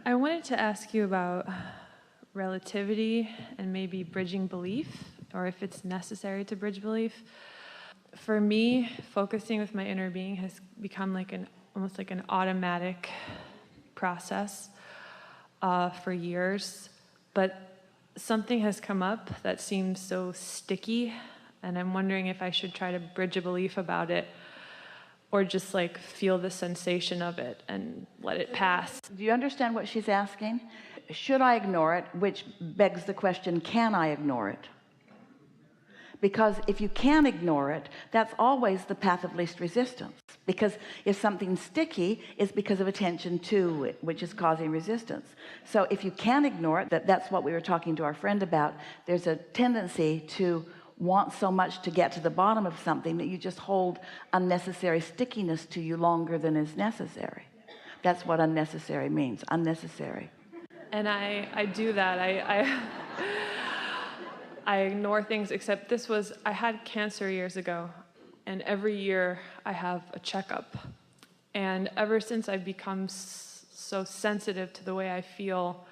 I wanted to ask you about relativity and maybe bridging belief, or if it's necessary to bridge belief. For me, focusing with my inner being has become like almost like an automatic process for years, but something has come up that seems so sticky, and I'm wondering if I should try to bridge a belief about it, or just like feel the sensation of it and let it pass. Do you understand what she's asking? Should I ignore it? Which begs the question, can I ignore it? Because if you can ignore it, that's always the path of least resistance. Because if something's sticky, it's because of attention to it, which is causing resistance. So if you can ignore it, that's what we were talking to our friend about. There's a tendency to want so much to get to the bottom of something that you just hold unnecessary stickiness to you longer than is necessary. That's what unnecessary means, unnecessary. And I do that. I ignore things, except I had cancer years ago, and every year I have a checkup. And ever since I've become so sensitive to the way I feel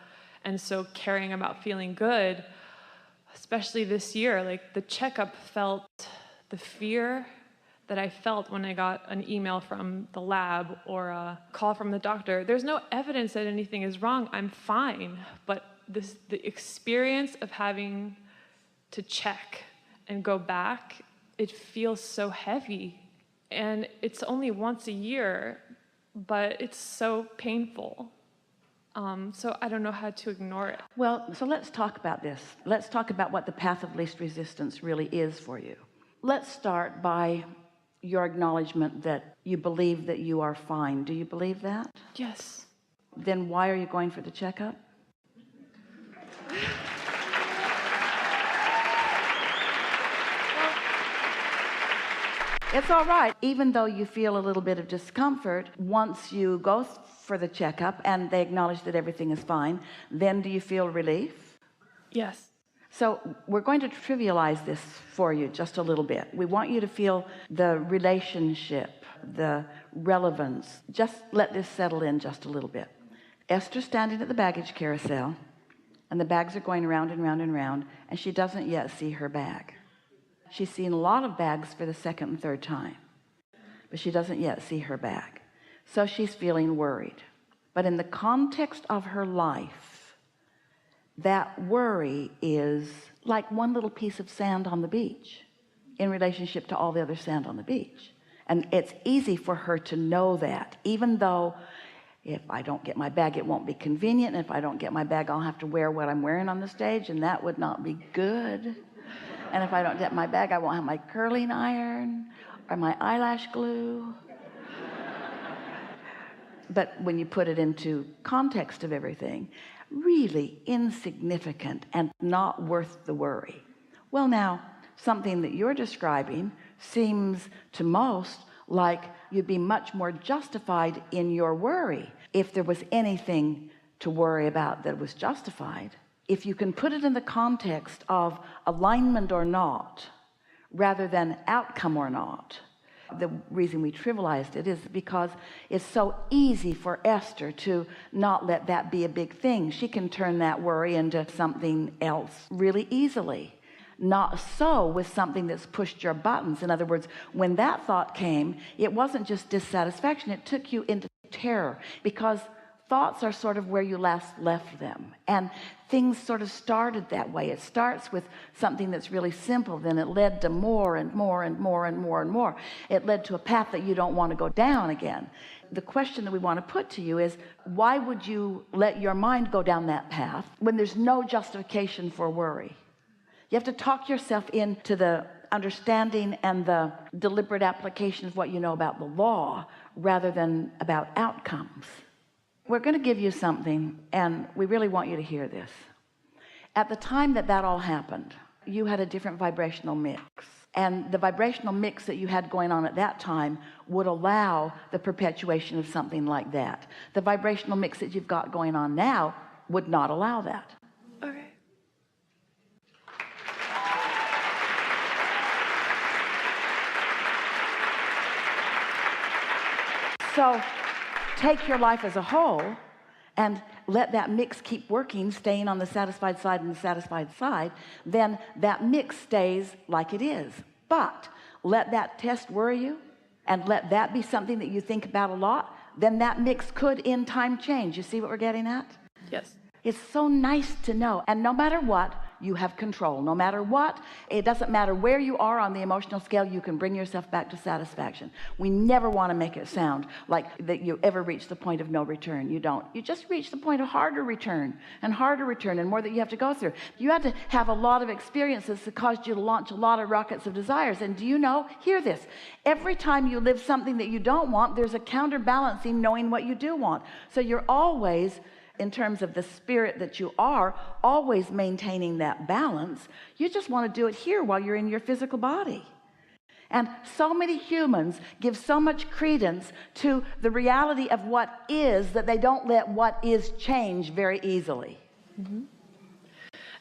and so caring about feeling good, especially this year, like the checkup felt the fear that I felt when I got an email from the lab or a call from the doctor. There's no evidence that anything is wrong. I'm fine. But the experience of having to check and go back, it feels so heavy. And it's only once a year, but it's so painful. So I don't know how to ignore it. Well, so let's talk about this. Let's talk about what the path of least resistance really is for you. Let's start by your acknowledgement that you believe that you are fine. Do you believe that? Yes. Then why are you going for the checkup? It's all right. Even though you feel a little bit of discomfort, once you go for the checkup and they acknowledge that everything is fine, then do you feel relief? Yes. So we're going to trivialize this for you just a little bit. We want you to feel the relationship, the relevance. Just let this settle in just a little bit. Esther's standing at the baggage carousel, and the bags are going round and round and round, and she doesn't yet see her bag. She's seen a lot of bags for the second and third time, but she doesn't yet see her bag. So she's feeling worried. But in the context of her life, that worry is like one little piece of sand on the beach in relationship to all the other sand on the beach. And it's easy for her to know that, even though if I don't get my bag, it won't be convenient. And if I don't get my bag, I'll have to wear what I'm wearing on the stage, and that would not be good. And if I don't get my bag, I won't have my curling iron or my eyelash glue. But when you put it into context of everything, really insignificant and not worth the worry. Well, now, something that you're describing seems to most like you'd be much more justified in your worry if there was anything to worry about that was justified. If you can put it in the context of alignment or not, rather than outcome or not. The reason we trivialized it is because it's so easy for Esther to not let that be a big thing. She can turn that worry into something else really easily. Not so with something that's pushed your buttons. In other words, when that thought came, it wasn't just dissatisfaction, it took you into terror, because thoughts are sort of where you last left them, and things sort of started that way. It starts with something that's really simple, then it led to more and more and more and more and more. It led to a path that you don't want to go down again. The question that we want to put to you is, why would you let your mind go down that path when there's no justification for worry? You have to talk yourself into the understanding and the deliberate application of what you know about the law rather than about outcomes. We're going to give you something, and we really want you to hear this. At the time that all happened, you had a different vibrational mix, and the vibrational mix that you had going on at that time would allow the perpetuation of something like that. The vibrational mix that you've got going on now would not allow that. Okay. So take your life as a whole and let that mix keep working, staying on the satisfied side and the satisfied side, then that mix stays like it is. But let that test worry you, and let that be something that you think about a lot, then that mix could in time change. You see what we're getting at? Yes. It's so nice to know. And no matter what, you have control. No matter what, it doesn't matter where you are on the emotional scale, you can bring yourself back to satisfaction. We never want to make it sound like that you ever reach the point of no return. You don't. You just reach the point of harder return and more that you have to go through. You had to have a lot of experiences that caused you to launch a lot of rockets of desires. And do you know, hear this, every time you live something that you don't want, there's a counterbalancing knowing what you do want. So you're always, in terms of the spirit that you are, always maintaining that balance. You just want to do it here while you're in your physical body. And so many humans give so much credence to the reality of what is that they don't let what is change very easily. Mm-hmm.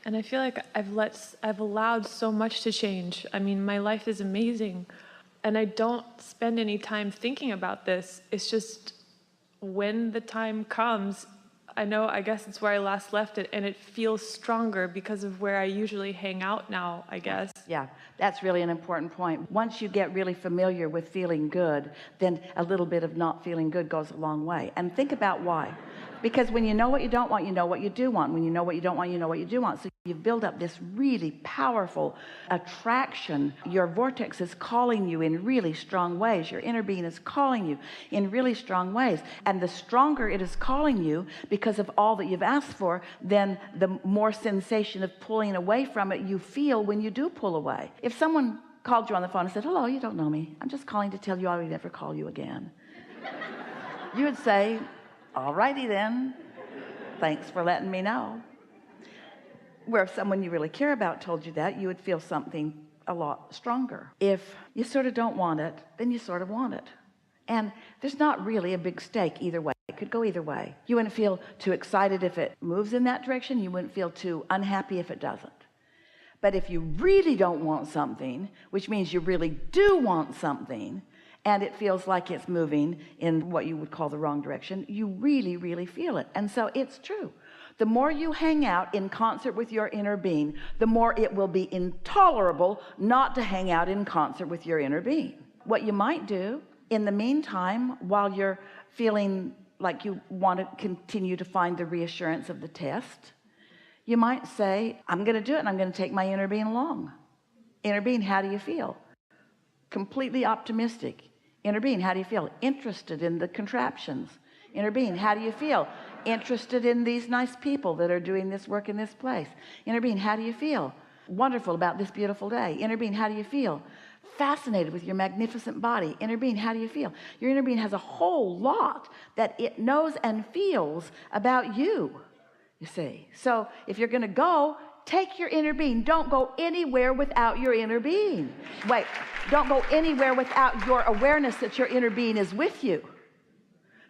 And I feel like I've allowed so much to change. I mean, my life is amazing, and I don't spend any time thinking about this. It's just when the time comes, I guess it's where I last left it, and it feels stronger because of where I usually hang out now, I guess. Yeah, that's really an important point. Once you get really familiar with feeling good, then a little bit of not feeling good goes a long way. And think about why. Because when you know what you don't want, you know what you do want. When you know what you don't want, you know what you do want. So you build up this really powerful attraction. Your vortex is calling you in really strong ways. Your inner being is calling you in really strong ways. And the stronger it is calling you because of all that you've asked for, then the more sensation of pulling away from it you feel when you do pull away. If someone called you on the phone and said, "Hello, you don't know me. I'm just calling to tell you I would never call you again." You would say, "All righty then, thanks for letting me know." Where if someone you really care about told you that, you would feel something a lot stronger. If you sort of don't want it, then you sort of want it. And there's not really a big stake either way. It could go either way. You wouldn't feel too excited if it moves in that direction. You wouldn't feel too unhappy if it doesn't. But if you really don't want something, which means you really do want something, and it feels like it's moving in what you would call the wrong direction, you really, really feel it. And so it's true. The more you hang out in concert with your inner being, the more it will be intolerable not to hang out in concert with your inner being. What you might do in the meantime, while you're feeling like you want to continue to find the reassurance of the test, you might say, "I'm going to do it, and I'm going to take my inner being along." Inner being, how do you feel? Completely optimistic. Inner being, how do you feel? Interested in the contraptions. Inner being, how do you feel? Interested in these nice people that are doing this work in this place. Inner being, how do you feel? Wonderful about this beautiful day. Inner being, how do you feel? Fascinated with your magnificent body. Inner being, how do you feel? Your inner being has a whole lot that it knows and feels about you, you see. So if you're going to go, take your inner being. Don't go anywhere without your inner being. Wait, don't go anywhere without your awareness that your inner being is with you.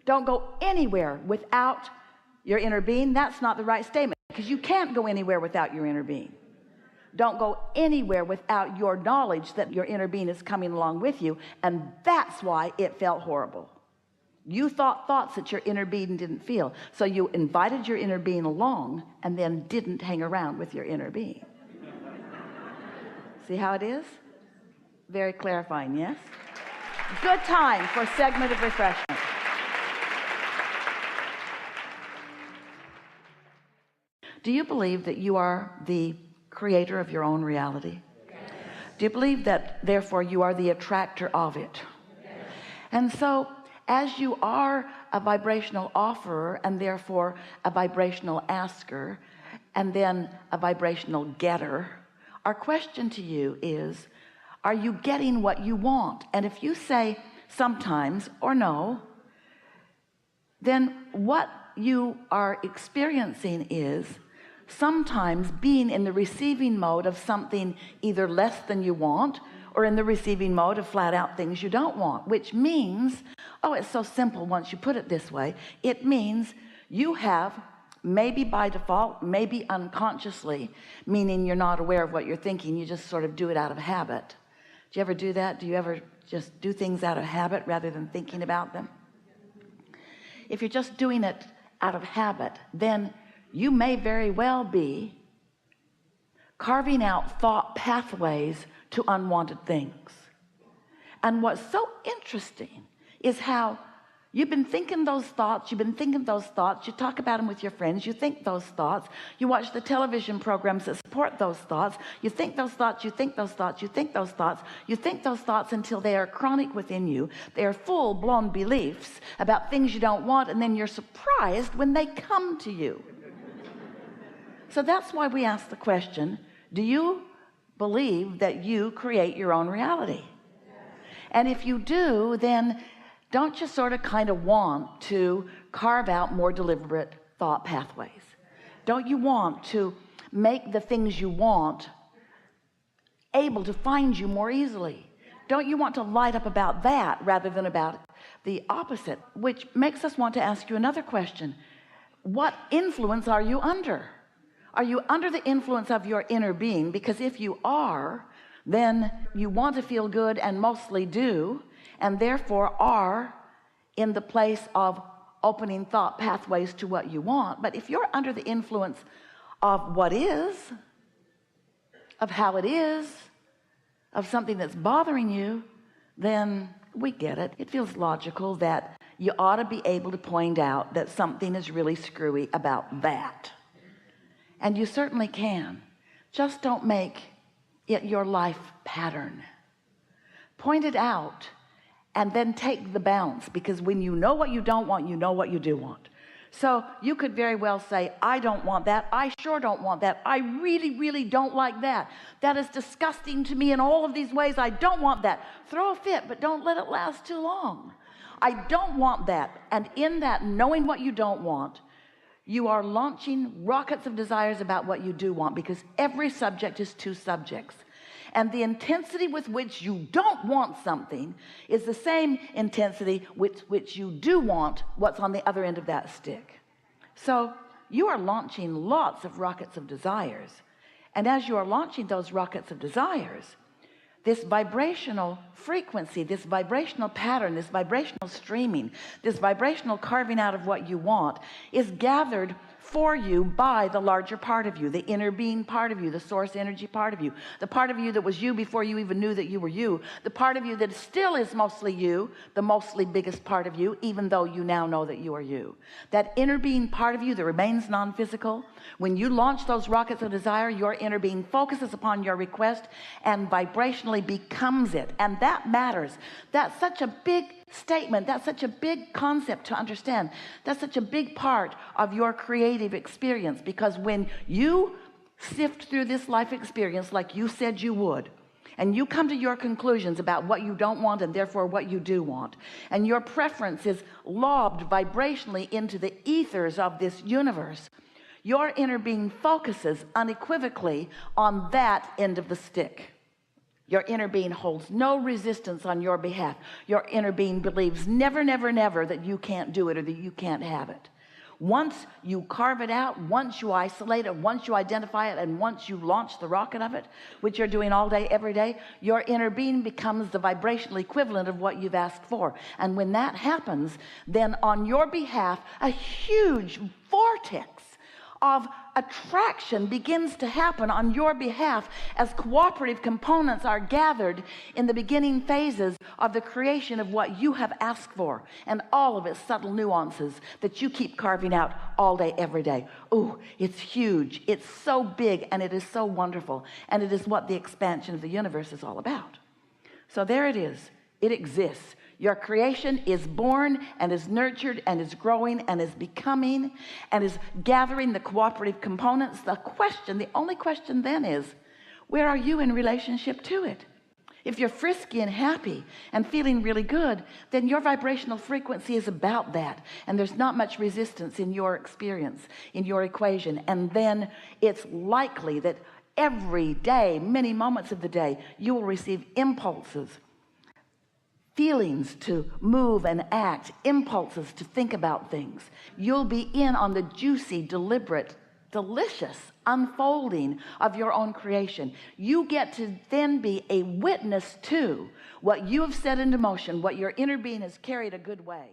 Don't go anywhere without your inner being. That's not the right statement, because you can't go anywhere without your inner being. Don't go anywhere without your knowledge that your inner being is coming along with you. And that's why it felt horrible. You thought thoughts that your inner being didn't feel. So you invited your inner being along and then didn't hang around with your inner being. See how it is? Very clarifying, yes? Good time for a segment of refreshment. Do you believe that you are the creator of your own reality? Yes. Do you believe that therefore you are the attractor of it? Yes. And so as you are a vibrational offerer and therefore a vibrational asker and then a vibrational getter, our question to you is, are you getting what you want? And if you say sometimes or no, then what you are experiencing is sometimes being in the receiving mode of something either less than you want or in the receiving mode of flat out things you don't want, which means, oh, it's so simple once you put it this way. It means you have, maybe by default, maybe unconsciously, meaning you're not aware of what you're thinking, you just sort of do it out of habit. Do you ever do that? Do you ever just do things out of habit rather than thinking about them? If you're just doing it out of habit, then you may very well be carving out thought pathways to unwanted things. And what's so interesting is how you've been thinking those thoughts, you talk about them with your friends, you think those thoughts, you watch the television programs that support those thoughts, you think those thoughts, you think those thoughts, you think those thoughts, you think those thoughts until they are chronic within you. They are full-blown beliefs about things you don't want, and then you're surprised when they come to you. So that's why we ask the question, do you believe that you create your own reality? And if you do, then don't you sort of kind of want to carve out more deliberate thought pathways? Don't you want to make the things you want able to find you more easily? Don't you want to light up about that rather than about the opposite? Which makes us want to ask you another question. What influence are you under? Are you under the influence of your inner being? Because if you are, then you want to feel good and mostly do, and therefore are in the place of opening thought pathways to what you want. But if you're under the influence of what is, of how it is, of something that's bothering you, then we get it. It feels logical that you ought to be able to point out that something is really screwy about that. And you certainly can. Just don't make it your life pattern. Point it out and then take the bounce, because when you know what you don't want, you know what you do want. So you could very well say, I don't want that. I sure don't want that. I really, really don't like that. That is disgusting to me in all of these ways. I don't want that. Throw a fit, but don't let it last too long. I don't want that. And in that, knowing what you don't want, you are launching rockets of desires about what you do want, because every subject is two subjects. And the intensity with which you don't want something is the same intensity with which you do want what's on the other end of that stick. So you are launching lots of rockets of desires. And as you are launching those rockets of desires, this vibrational frequency, this vibrational pattern, this vibrational streaming, this vibrational carving out of what you want is gathered for you by the larger part of you, the inner being part of you, the source energy part of you, the part of you that was you before you even knew that you were you, the part of you that still is mostly you, the mostly biggest part of you, even though you now know that you are you. That inner being part of you that remains non-physical, when you launch those rockets of desire, your inner being focuses upon your request and vibrationally becomes it. And that matters. That's such a big statement. That's such a big concept to understand. That's such a big part of your creative experience, because when you sift through this life experience like you said you would, and you come to your conclusions about what you don't want and therefore what you do want, and your preference is lobbed vibrationally into the ethers of this universe, your inner being focuses unequivocally on that end of the stick. Your inner being holds no resistance on your behalf. Your inner being believes never, never, never that you can't do it or that you can't have it. Once you carve it out, once you isolate it, once you identify it, and once you launch the rocket of it, which you're doing all day, every day, your inner being becomes the vibrational equivalent of what you've asked for. And when that happens, then on your behalf, a huge vortex of attraction begins to happen on your behalf as cooperative components are gathered in the beginning phases of the creation of what you have asked for, and all of its subtle nuances that you keep carving out all day, every day. Oh, it's huge. It's so big, and it is so wonderful, and it is what the expansion of the universe is all about. So there it is. It exists. Your creation is born and is nurtured and is growing and is becoming and is gathering the cooperative components. The only question then is, where are you in relationship to it? If you're frisky and happy and feeling really good, then your vibrational frequency is about that. And there's not much resistance in your experience, in your equation. And then it's likely that every day, many moments of the day, you will receive impulses, feelings to move and act, impulses to think about things. You'll be in on the juicy, deliberate, delicious unfolding of your own creation. You get to then be a witness to what you have set into motion, what your inner being has carried a good way.